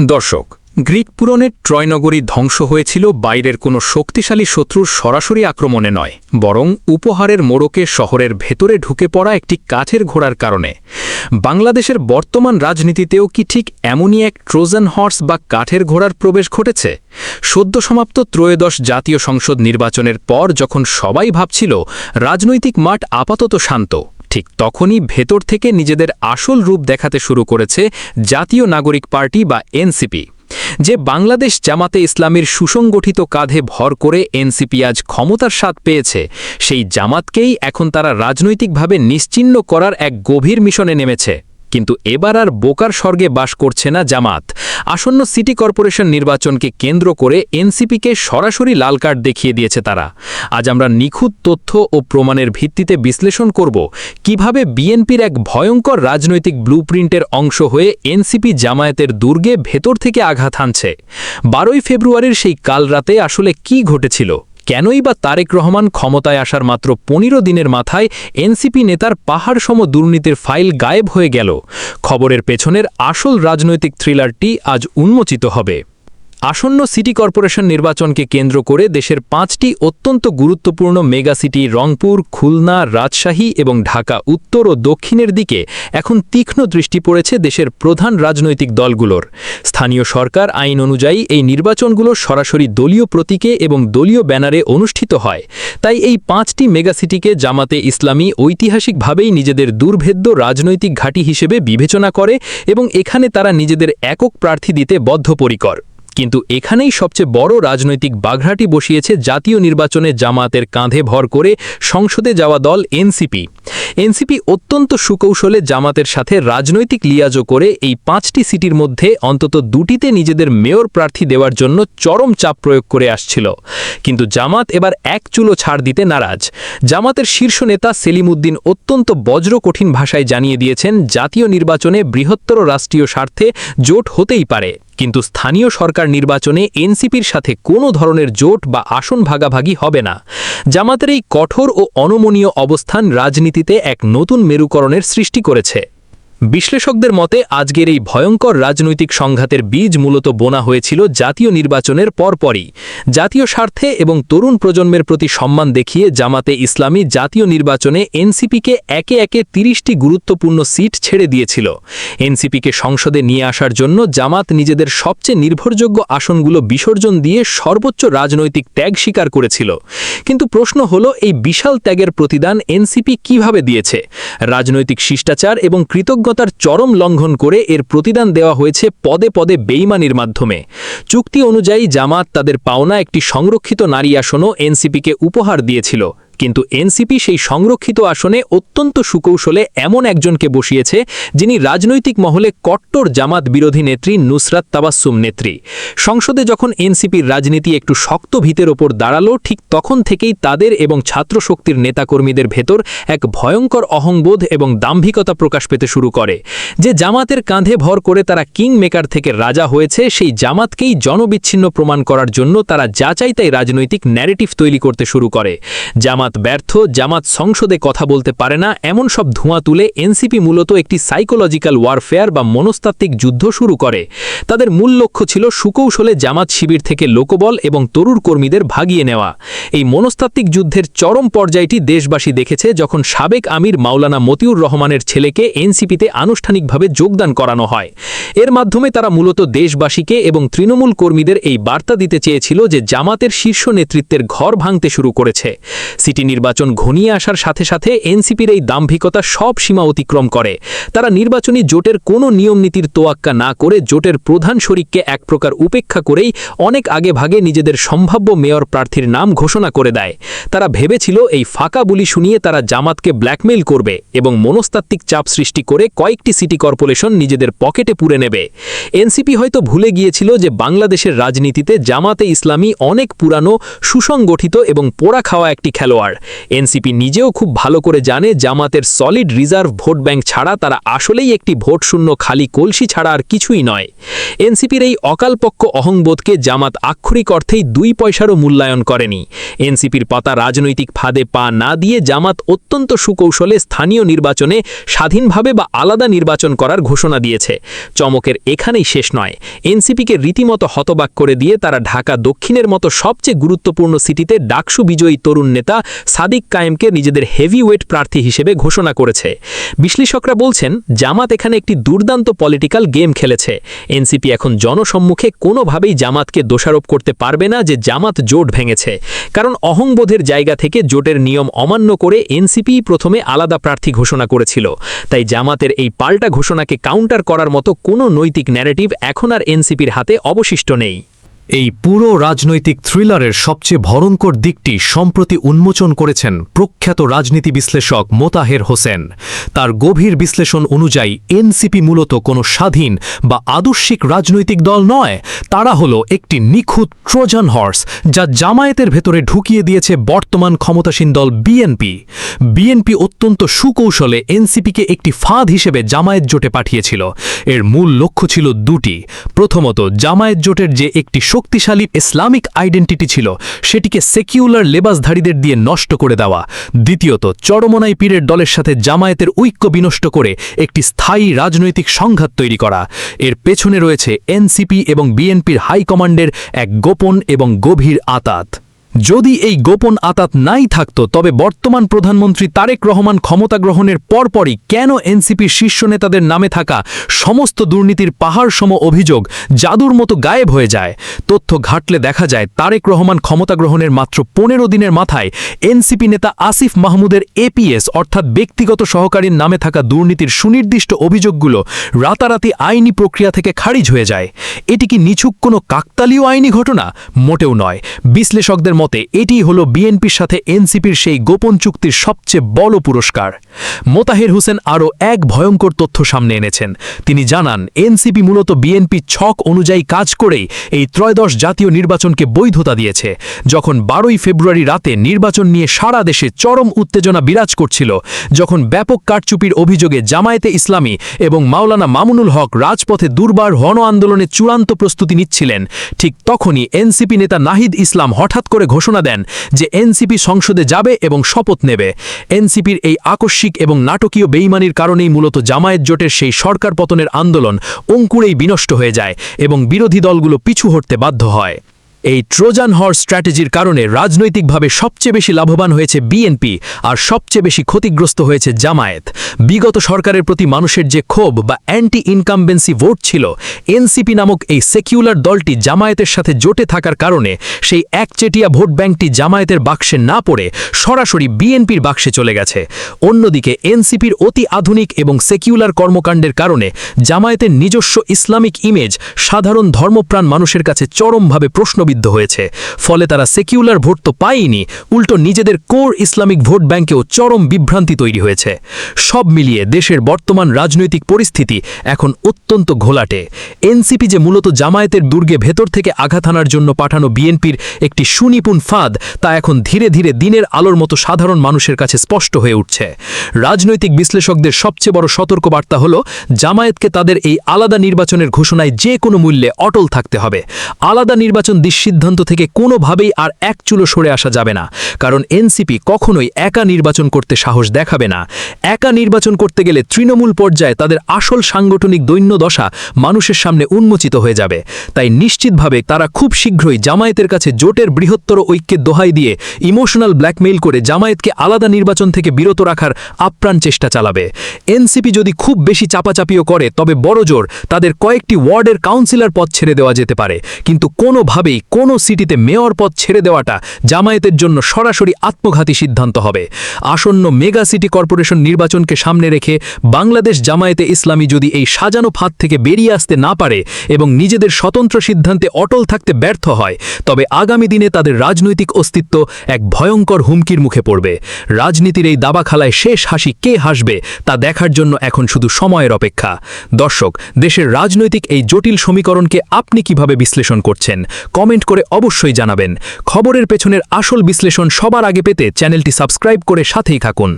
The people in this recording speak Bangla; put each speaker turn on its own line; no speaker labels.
দর্শক, গ্রিক পুরাণের ট্রয় নগরী ধ্বংস হয়েছিল বাইরের কোনো শক্তিশালী শত্রুর সরাসরি আক্রমণে নয়, বরং উপহারের মোড়কে শহরের ভেতরে ঢুকে পড়া একটি কাঠের ঘোড়ার কারণে। বাংলাদেশের বর্তমান রাজনীতিতেও কি ঠিক এমনই এক ট্রোজান হর্স বা কাঠের ঘোড়ার প্রবেশ ঘটেছে? সদ্য সমাপ্ত ত্রয়োদশ জাতীয় সংসদ নির্বাচনের পর যখন সবাই ভাবছিল রাজনৈতিক মাঠ আপাতত শান্ত, ঠিক তখনই ভেতর থেকে নিজেদের আসল রূপ দেখাতে শুরু করেছে জাতীয় নাগরিক পার্টি বা এনসিপি। যে বাংলাদেশ জামাতে ইসলামীর সুসংগঠিত কাঁধে ভর করে এনসিপি আজ ক্ষমতার স্বাদ পেয়েছে, সেই জামাতকেই এখন তারা রাজনৈতিকভাবে নিশ্চিহ্ন করার এক গভীর মিশনে নেমেছে। কিন্তু এবার আর বোকার স্বর্গে বাস করছে না জামাত। আসন্ন সিটি কর্পোরেশন নির্বাচনকে কেন্দ্র করে এনসিপিকে সরাসরি লাল কার্ড দেখিয়ে দিয়েছে তারা। আজ আমরা নিখুঁত তথ্য ও প্রমাণের ভিত্তিতে বিশ্লেষণ করব কিভাবে বিএনপির এক ভয়ঙ্কর রাজনৈতিক ব্লুপ্রিন্টের অংশ হয়ে এনসিপি জামায়াতের দুর্গে ভেতর থেকে আঘাত হানছে। 12ই ফেব্রুয়ারির সেই কাল রাতে আসলে কি ঘটেছিল? কেনই বা তারেক রহমান ক্ষমতায় আসার মাত্র 15 দিনের মাথায় এনসিপি নেতার পাহাড়সম দুর্নীতির ফাইল গায়েব হয়ে গেল? খবরের পেছনের আসল রাজনৈতিক থ্রিলারটি আজ উন্মোচিত হবে। আসন্ন সিটি কর্পোরেশন নির্বাচনকে কেন্দ্র করে দেশের 5টি অত্যন্ত গুরুত্বপূর্ণ মেগা সিটি রংপুর, খুলনা, রাজশাহী এবং ঢাকা উত্তর ও দক্ষিণের দিকে এখন তীক্ষ্ণ দৃষ্টি পড়েছে দেশের প্রধান রাজনৈতিক দলগুলোর। স্থানীয় সরকার আইন অনুযায়ী এই নির্বাচনগুলো সরাসরি দলীয় প্রতীকে এবং দলীয় ব্যানারে অনুষ্ঠিত হয়। তাই এই 5টি মেগা সিটিকে জামাতে ইসলামী ঐতিহাসিকভাবেই নিজেদের দুর্ভেদ্য রাজনৈতিক ঘাঁটি হিসেবে বিবেচনা করে এবং এখানে তারা নিজেদের একক প্রার্থী দিতে বদ্ধপরিকর। কিন্তু এখানেই সবচেয়ে বড় রাজনৈতিক বাঘাটি বসিয়েছে জাতীয় নির্বাচনে জামাতের কাঁধে ভর করে সংসদে যাওয়া দল এনসিপি। এনসিপি অত্যন্ত সুকৌশলে জামাতের সাথে রাজনৈতিক লিয়াজো করে এই 5টি সিটির মধ্যে অন্তত 2টিতে নিজেদের মেয়র প্রার্থী দেওয়ার জন্য চরম চাপ প্রয়োগ করে আসছিল। কিন্তু জামাত এবার এক চুলো ছাড় দিতে নারাজ। জামাতের শীর্ষ নেতা সেলিম উদ্দিন অত্যন্ত বজ্র কঠিন ভাষায় জানিয়ে দিয়েছেন, জাতীয় নির্বাচনে বৃহত্তর রাষ্ট্রীয় স্বার্থে জোট হতেই পারে, কিন্তু স্থানীয় সরকার নির্বাচনে এনসিপির সাথে কোনো ধরনের জোট বা আসন ভাগাভাগি হবে না। জামাতের এই কঠোর ও অনমনীয় অবস্থান রাজনীতিতে এক নতুন মেরুকরণের সৃষ্টি করেছে। বিশ্লেষকদের মতে আজকের এই ভয়ঙ্কর রাজনৈতিক সংঘাতের বীজ মূলত বোনা হয়েছিল জাতীয় নির্বাচনের পরপরই। জাতীয় স্বার্থে এবং তরুণ প্রজন্মের প্রতি সম্মান দেখিয়ে জামাতে ইসলামী জাতীয় নির্বাচনে এনসিপিকে একে একে 30টি গুরুত্বপূর্ণ সিট ছেড়ে দিয়েছিল। এনসিপিকে সংসদে নিয়ে আসার জন্য জামাত নিজেদের সবচেয়ে নির্ভরযোগ্য আসনগুলো বিসর্জন দিয়ে সর্বোচ্চ রাজনৈতিক ত্যাগ স্বীকার করেছিল। কিন্তু প্রশ্ন হলো, এই বিশাল ত্যাগের প্রতিদান এনসিপি কিভাবে দিয়েছে? রাজনৈতিক শিষ্টাচার এবং কৃতজ্ঞতার চরম লঙ্ঘন করে এর প্রতিদান দেওয়া হয়েছে পদে পদে বেইমানির মাধ্যমে। চুক্তি অনুযায়ী জামাত তাদের পাওনা একটি সংরক্ষিত নারী আসনও এনসিপিকে উপহার দিয়েছিল, কিন্তু এনসিপি সেই সংরক্ষিত আসনে অত্যন্ত সুকৌশলে এমন একজনকে বসিয়েছে যিনি রাজনৈতিক মহলে কট্টর জামাত বিরোধী নেত্রী নুসরাত তাবাসসুম নেত্রী। সংসদে যখন এনসিপির রাজনীতি একটু শক্ত ভিতের ওপর দাঁড়ালো, ঠিক তখন থেকেই তাদের এবং ছাত্রশক্তির নেতাকর্মীদের ভেতর এক ভয়ঙ্কর অহংবোধ এবং দাম্ভিকতা প্রকাশ পেতে শুরু করে। যে জামাতের কাঁধে ভর করে তারা কিং মেকার থেকে রাজা হয়েছে, সেই জামাতকেই জনবিচ্ছিন্ন প্রমাণ করার জন্য তারা যা চাই তাই রাজনৈতিক ন্যারেটিভ তৈরি করতে শুরু করে। জামাত ব্যর্থ, জামাত সংসদে কথা বলতে পারে না, এমন সব ধোঁয়া তুলে এনসিপি মূলত একটি সাইকোলজিক্যাল ওয়ারফেয়ার বা মনস্তাত্ত্বিক যুদ্ধ শুরু করে। তাদের মূল লক্ষ্য ছিল সুকৌশলে জামাত শিবির থেকে লোকবল এবং তরুণ কর্মীদের ভাগিয়ে নেওয়া। এই মনস্তাত্ত্বিক যুদ্ধের চরম পর্যায়টি দেশবাসী দেখেছে যখন সাবেক আমির মাওলানা মতিউর রহমানের ছেলেকে এনসিপিতে আনুষ্ঠানিকভাবে যোগদান করানো হয়। এর মাধ্যমে তারা মূলত দেশবাসীকে এবং তৃণমূল কর্মীদের এই বার্তা দিতে চেয়েছিল যে জামাতের শীর্ষ নেতৃত্বের ঘর ভাঙতে শুরু করেছে। সিটি নির্বাচন ঘনিয়ে আসার সাথে সাথে এনসিপির এই দাম্ভিকতা সব সীমা অতিক্রম করে। তারা নির্বাচনী জোটের কোনো নিয়মনীতির তোয়াক্কা না করে জোটের প্রধান শরিককে এক প্রকার উপেক্ষা করেই অনেক আগে ভাগে নিজেদের সম্ভাব্য মেয়র প্রার্থীর নাম ঘোষণা করে দেয়। তারা ভেবেছিল এই ফাঁকা বুলি শুনিয়ে তারা জামাতকে ব্ল্যাকমেইল করবে এবং মনস্তাত্ত্বিক চাপ সৃষ্টি করে কয়েকটি সিটি কর্পোরেশন নিজেদের পকেটে পুরে নেবে। এনসিপি হয়তো ভুলে গিয়েছিল যে বাংলাদেশের রাজনীতিতে জামাতে ইসলামী অনেক পুরানো, সুসংগঠিত এবং পোড়া খাওয়া একটি খেলোয়াড়। পাওয়ার। এনসিপি নিজেও খুব ভালো করে জানে জামাতের সলিড রিজার্ভ ভোট ব্যাংক ছাড়া তারা আসলেই একটি ভোটশূন্য খালি কলসি ছাড়া আর কিছুই নয়। এনসিপির এই অকালপক্ষ অহংবোধকে জামাত আক্ষরিক অর্থেই 2 পয়সারও মূল্যায়ন করেনি। এনসিপির পাতা রাজনৈতিক ফাঁদে পা না দিয়ে জামাত অত্যন্ত সুকৌশলে স্থানীয় নির্বাচনে স্বাধীনভাবে বা আলাদা নির্বাচন করার ঘোষণা দিয়েছে। চমকের এখানেই শেষ নয়, এনসিপিকে রীতিমতো হতবাক করে দিয়ে তারা ঢাকা দক্ষিণের মতো সবচেয়ে গুরুত্বপূর্ণ সিটিতে ডাকসু বিজয়ী তরুণ নেতা সাদিক কায়েমকে নিজেদের হেভিওয়েট প্রার্থী হিসেবে ঘোষণা করেছে। বিশ্লেষকরা বলছেন জামাত এখানে একটি দুর্দান্ত পলিটিক্যাল গেম খেলেছে। এনসিপি এখন জনসম্মুখে কোনোভাবেই জামাতকে দোষারোপ করতে পারবে না যে জামাত জোট ভেঙেছে, কারণ অহংবোধের জায়গা থেকে জোটের নিয়ম অমান্য করে এনসিপি প্রথমে আলাদা প্রার্থী ঘোষণা করেছিল। তাই জামাতের এই পাল্টা ঘোষণাকে কাউন্টার করার মতো কোনো নৈতিক ন্যারেটিভ এখন আর এনসিপির হাতে অবশিষ্ট নেই।
এই পুরো রাজনৈতিক থ্রিলারের সবচেয়ে ভয়ঙ্কর দিকটি সম্প্রতি উন্মোচন করেছেন প্রখ্যাত রাজনীতি বিশ্লেষক মোতাহের হোসেন। তার গভীর বিশ্লেষণ অনুযায়ী এনসিপি মূলত কোনো স্বাধীন বা আদর্শিক রাজনৈতিক দল নয়, তারা হলো একটি নিখুঁত ট্রোজান হর্স যা জামায়াতের ভেতরে ঢুকিয়ে দিয়েছে বর্তমান ক্ষমতাসীন দল বিএনপি। বিএনপি অত্যন্ত সুকৌশলে এনসিপিকে একটি ফাঁদ হিসেবে জামায়াত জোটে পাঠিয়েছিল। এর মূল লক্ষ্য ছিল দুটি। প্রথমত, জামায়াত জোটের যে একটি শক্তিশালী ইসলামিক আইডেন্টিটি ছিল সেটিকে সেকিউলার লেবাসধারীদের দিয়ে নষ্ট করে দেওয়া। দ্বিতীয়ত, চরমনাই পীরের দলের সাথে জামায়াতের ঐক্য বিনষ্ট করে একটি স্থায়ী রাজনৈতিক সংঘাত তৈরি করা। এর পেছনে রয়েছে এনসিপি এবং বিএনপির হাইকমান্ডের এক গোপন এবং গভীর আঁতাত। যদি এই গোপন আঁতাত নাই থাকত তবে বর্তমান প্রধানমন্ত্রী তারেক রহমান ক্ষমতা গ্রহণের পরপরই কেন এনসিপির শীর্ষ নেতাদের নামে থাকা সমস্ত দুর্নীতির পাহাড়সম অভিযোগ জাদুর মতো গায়েব হয়ে যায়? তথ্য ঘাটলে দেখা যায় তারেক রহমান ক্ষমতা গ্রহণের মাত্র 15 দিনের মাথায় এনসিপি নেতা আসিফ মাহমুদের এপিএস অর্থাৎ ব্যক্তিগত সহকারীর নামে থাকা দুর্নীতির সুনির্দিষ্ট অভিযোগগুলো রাতারাতি আইনি প্রক্রিয়া থেকে খারিজ হয়ে যায়। এটি কি নিছক কোনো কাকতালীয় আইনি ঘটনা? মোটেও নয়। বিশ্লেষকদের মতে এটিই হলো বিএনপির সাথে এনসিপির সেই গোপন চুক্তির সবচেয়ে বড় পুরস্কার। মোতাহের হোসেন আরও এক ভয়ঙ্কর তথ্য সামনে এনেছেন। তিনি জানান এনসিপি মূলত বিএনপি ছক অনুযায়ী কাজ করেই এই ত্রয়োদশ জাতীয় নির্বাচনকে বৈধতা দিয়েছে। যখন 12 ফেব্রুয়ারি রাতে নির্বাচন নিয়ে সারা দেশে চরম উত্তেজনা বিরাজ করছিল, যখন ব্যাপক কারচুপির অভিযোগে জামায়াতে ইসলামী এবং মাওলানা মামুনুল হক রাজপথে দুর্বার গণ আন্দোলনের চূড়ান্ত প্রস্তুতি নিচ্ছিলেন, ঠিক তখনই এনসিপি নেতা নাহিদ ইসলাম হঠাৎ করে ঘোষণা দেন যে এনসিপি সংসদে যাবে এবং শপথ নেবে। এনসিপির এই আকস্মিক এবং নাটকীয় বেইমানির কারণেই মূলত জামায়াত জোটের সেই সরকার পতনের আন্দোলন অঙ্কুরেই বিনষ্ট হয়ে যায় এবং বিরোধী দলগুলো পিছু হটতে বাধ্য হয়। এই ট্রোজান হর্স স্ট্র্যাটেজির কারণে রাজনৈতিকভাবে সবচেয়ে বেশি লাভবান হয়েছে বিএনপি আর সবচেয়ে বেশি ক্ষতিগ্রস্ত হয়েছে জামায়াত। বিগত সরকারের প্রতি মানুষের যে ক্ষোভ বা অ্যান্টি ইনকামবেন্সি ভোট ছিল, এনসিপি নামক এই সেকিউলার দলটি জামায়াতের সাথে জোটে থাকার কারণে সেই একচেটিয়া ভোট ব্যাংকটি জামায়াতের বাক্সে না পড়ে সরাসরি বিএনপির বাক্সে চলে গেছে। অন্যদিকে এনসিপির অতি আধুনিক এবং সেকিউলার কর্মকাণ্ডের কারণে জামায়াতের নিজস্ব ইসলামিক ইমেজ সাধারণ ধর্মপ্রাণ মানুষের কাছে চরমভাবে প্রশ্নবিদ্ধ হয়েছে। ফলে তারা সেকিউলার ভোট তো পায়নি, উল্টো নিজেদের কোর ইসলামিক ভোট ব্যাংকেও চরম বিভ্রান্তি তৈরি হয়েছে। সব মিলিয়ে দেশের বর্তমান রাজনৈতিক পরিস্থিতি এখন অত্যন্ত ঘোলাটে। এনসিপি যে মূলত জামায়াতের দুর্গে ভেতর থেকে আঘাত হানার জন্য পাঠানো বিএনপির একটি সুনিপুণ ফাঁদ, তা এখন ধীরে ধীরে দিনের আলোর মতো সাধারণ মানুষের কাছে স্পষ্ট হয়ে উঠছে। রাজনৈতিক বিশ্লেষকদের সবচেয়ে বড় সতর্কবার্তা হল জামায়াতকে তাদের এই আলাদা নির্বাচনের ঘোষণায় যে কোনো মূল্যে অটল থাকতে হবে। আলাদা নির্বাচন সিদ্ধান্ত থেকে কোনোভাবেই আর এক চুলো সরে আসা যাবে না, কারণ এনসিপি কখনোই একা নির্বাচন করতে সাহস দেখাবে না। একা নির্বাচন করতে গেলে তৃণমূল পর্যায়ে তাদের আসল সাংগঠনিক দৈন্যদশা মানুষের সামনে উন্মোচিত হয়ে যাবে। তাই নিশ্চিতভাবে তারা খুব শীঘ্রই জামায়াতের কাছে জোটের বৃহত্তর ঐক্যের দোহাই দিয়ে ইমোশনাল ব্ল্যাকমেইল করে জামায়াতকে আলাদা নির্বাচন থেকে বিরত রাখার আপ্রাণ চেষ্টা চালাবে। এনসিপি যদি খুব বেশি চাপাচাপিও করে তবে বড়জোর তাদের কয়েকটি ওয়ার্ডের কাউন্সিলর পদ ছেড়ে দেওয়া যেতে পারে, কিন্তু কোনোভাবেই কোনো সিটিতে মেয়র পদ ছেড়ে দেওয়াটা জামায়াতের জন্য সরাসরি আত্মঘাতী সিদ্ধান্ত হবে। আসন্ন মেগা সিটি কর্পোরেশন নির্বাচনকে সামনে রেখে বাংলাদেশ জামায়াতে ইসলামী যদি এই সাজানো ফাঁদ থেকে বেরিয়ে আসতে না পারে এবং নিজেদের স্বতন্ত্র সিদ্ধান্তে অটল থাকতে ব্যর্থ হয়, তবে আগামী দিনে তাদের রাজনৈতিক অস্তিত্ব এক ভয়ঙ্কর হুমকির মুখে পড়বে। রাজনীতির এই দাবাখালায় শেষ হাসি কে হাসবে তা দেখার জন্য এখন শুধু সময়ের অপেক্ষা। দর্শক, দেশের রাজনৈতিক এই জটিল সমীকরণকে আপনি কিভাবে বিশ্লেষণ করছেন? কমেন্ট কমেন্ট করে অবশ্যই জানাবেন। খবরের পেছনের আসল বিশ্লেষণ সবার আগে পেতে চ্যানেলটি সাবস্ক্রাইব করে সাথেই থাকুন।